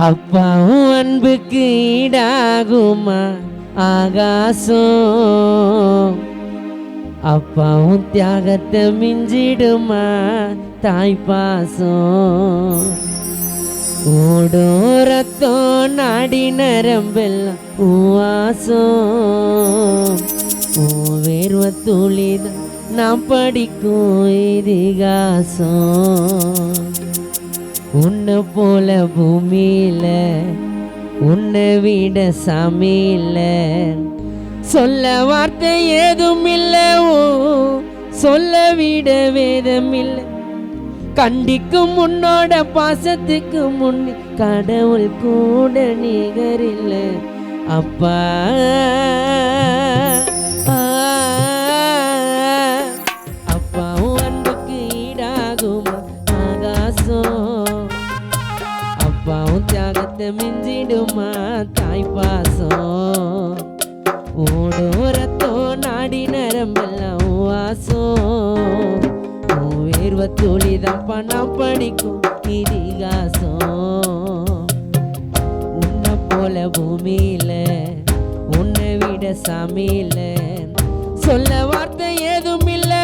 அப்பாவும் அன்புக்கு ஈடாகுமா ஆகாசம், அப்பாவும் தியாகத்தை மிஞ்சிடுமா தாய்ப்பாசம். ஓடோரத்தம் நாடி நரம்பெல்லாம் உவாசம், வேர்வ துளிதான் நான் படிக்கும் இதிகாசம். உன்னை போல பூமியில உன்னை விட சாமியில சொல்ல வார்த்தை ஏதும் இல்லை, சொல்ல விட வேதம் இல்லை. கண்டிக்கும் உன்னோட பாசத்துக்கு முன்னே கடவுள் கூட நிகரில்லை அப்பா. அப்பாவும் அன்புக்கு ஈடாகுமா ஆகாசம், அப்பாவும் தியாகத்தை மிஞ்சிடுமா தாய்ப்பாசம். ஓடோரத்தோ நாடி நரம்பெல்லாம் வாசம், வேர்வ துளிதான் பணம் படிக்கும் இதிகாசம். உன்னை போல பூமியில உன்னை விட சாமியில சொல்ல வார்த்தை ஏதும் இல்லை,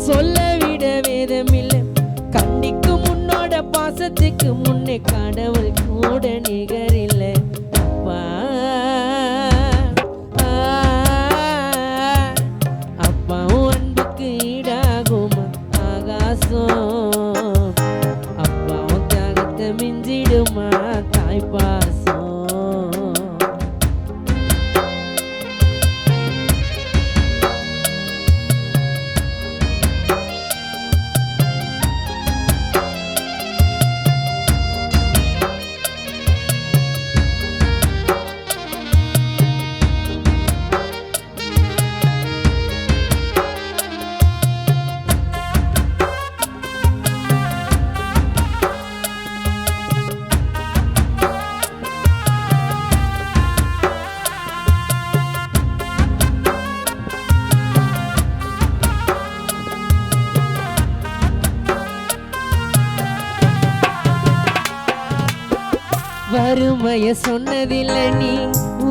சொல்ல விட வேதம் இல்லை. கண்டிக்கும் உன்னோட பாசத்துக்கு முன்னே கடவுள் கூட நிகரில்லை அப்பா. அப்பாவும் அன்புக்கு ஈடாகுமா ஆகாசம், அப்பாவும் தியாகத்தை மிஞ்சிடுமா தாய்ப்பாசம். வறுமைய சொன்னதில்லை நீ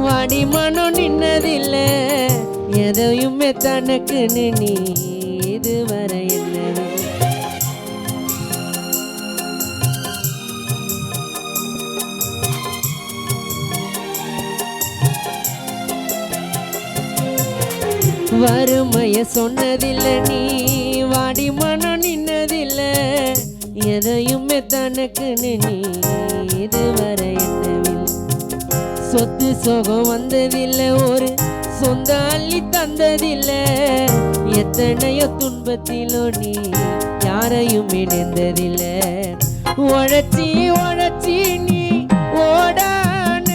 வாடி மனம் நின்னதில்லை, எதையுமே தனக்குன்னு நீ இதுவரை என்னது. வறுமைய சொன்னதில்லை நீ வாடி மனம் நின்னதில்லை, எதையுமே தனக்குன்னு நீ இதுவரை என்னவில்லை. சொத்து சோகம் வந்ததில்லை, ஒரு சொந்த அள்ளி தந்ததில்லை, எத்தனையோ துன்பத்திலோ நீ யாரையும் இணைந்ததில்லை. உழைச்சி உழைச்சி நீ ஓடான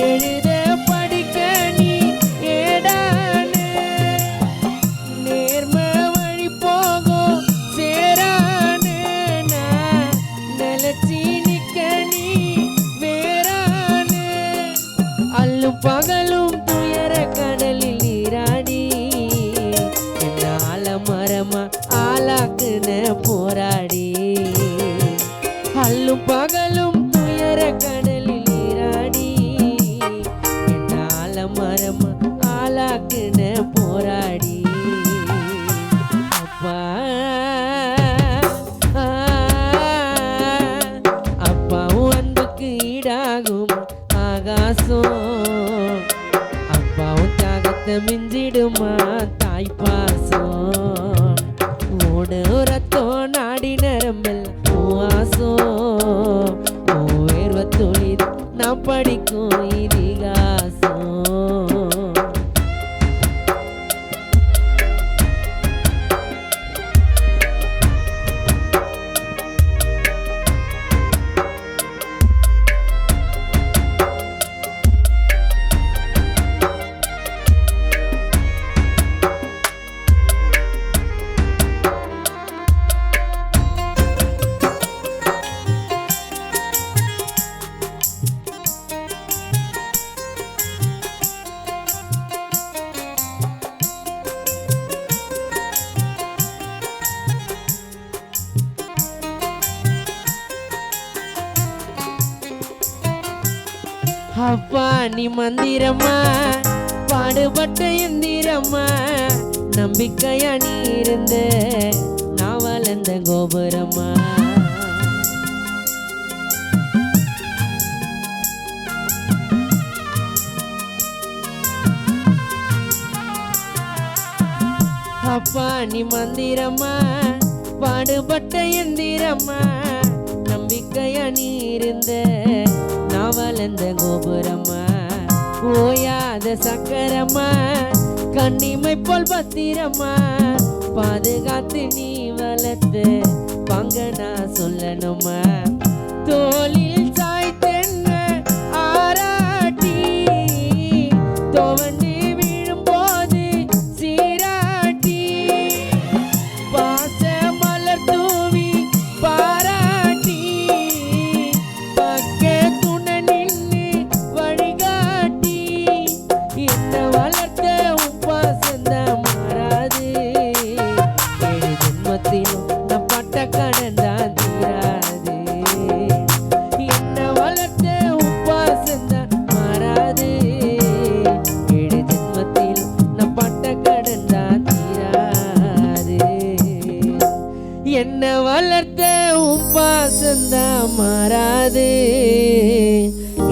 எழுத படிக்க நீ ஏடான, நேர்ம வழி போகும் சேரான நிலச்சி நிக்க நீ வேறான. அல்லும் பகலும் துயர கடலில் நீராடி என்ன ஆலமரமா ஆளாக்குன போராடி. அல்லும் பகலும் துயர கடலில் நீராடி என்ன ஆலமரமா ஆளாக்குன போராடி அப்பா. அப்பாவும் அன்புக்கு ஈடாகும் ஆகாசம், அப்பாவும் தியாகத்தை மிஞ்சிடுமா தாய்ப்பாசம். ஓடோரத்தோ நாடி நரம்பல் வாசம், வேர்வ துளிது நான் படிக்கும் இதிகாசம். அப்பா நீ மந்திரமா பாடுபட்ட எந்திரமா நம்பிக்கையா நீ இருந்த நான் வளர்ந்த கோபுரமா அப்பா நீ மந்திரமா பாடுபட்ட எந்திரமா நம்பிக்கையா நீ இருந்த நான் வளர்ந்த கோபுரமா ஓயாத சக்கரமா கண்ணிமை போல் பத்திரமா பாதுகாத்து நீ வளர்த்து பங்க நான் சொல்லணுமா தோளில் சாய்த்தென்ன ஆராட்டி தோவண்டி விழும் போது சீராட்டி பாச மலர் தூவி பாராட்டி பக்க துணை நின்று வழிகாட்டி என்ன வளர்த்த உன் பாசந்த மாறாது ஏழு ஜென்மத்திலும் நான் பட்ட கடன் தான் தீராது என்ன வளர்த்த உன் பாசந்த மாறாது ஏழு ஜென்மத்திலும் நான் பட்ட கடன் தான் தீராது என்ன வளர்த்த உன் பாசந்தா மாறாது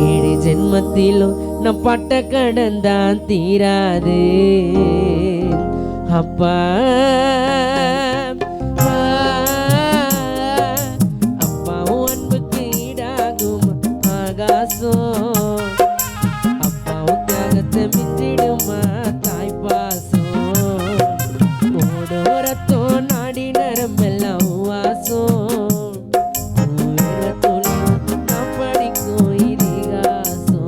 ஏழு ஜென்மத்திலும் நான் பட்ட கடன் தான் தீராது அப்பா அப்பாவும் அன்புக்கு ஈடாகும் ஆகாசம் அப்பாவும் தியாகத்தை மிஞ்சிடுமா தாய் பாசம் ஓடோரத்தோ நாடி நரம்பெல்லாம் வாசம் நான் படிக்கும் இதிகாசம்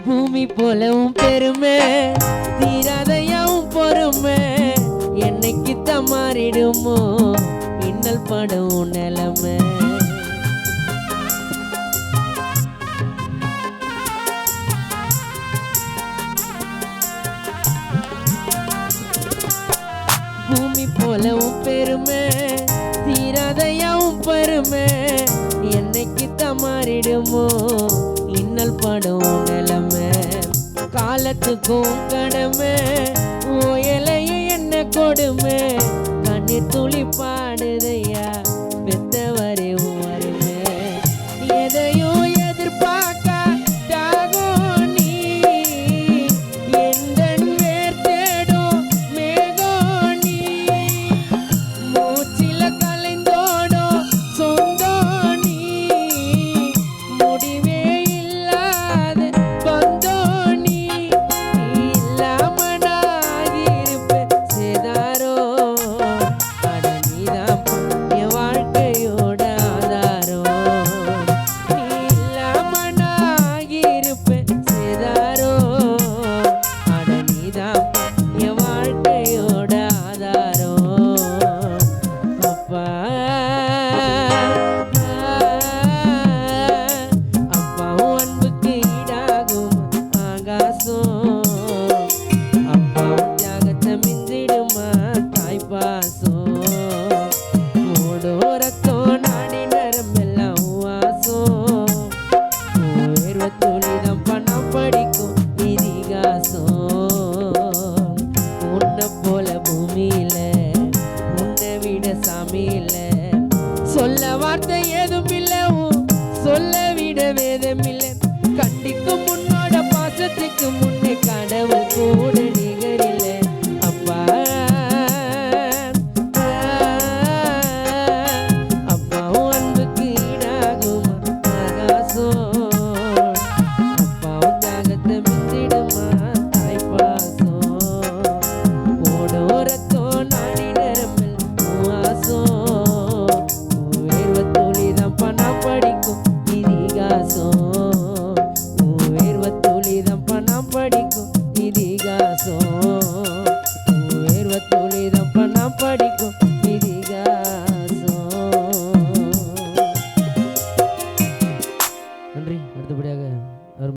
பூமி போலவும் பெருமை தீராதையாவும் பொறுமை என்னைக்கு மாறிடுமோ இன்னல் படும் நிலைமை பூமி போலவும் பெருமை தீராதையாவும் பெருமை என்னைக்கு மாறிடுமோ இன்னல் படும் நிலைமை காலத்துக்கும் கடமை ஓயலையும் என்ன கொடுமை கண்ணீர் துளி பாடுதையா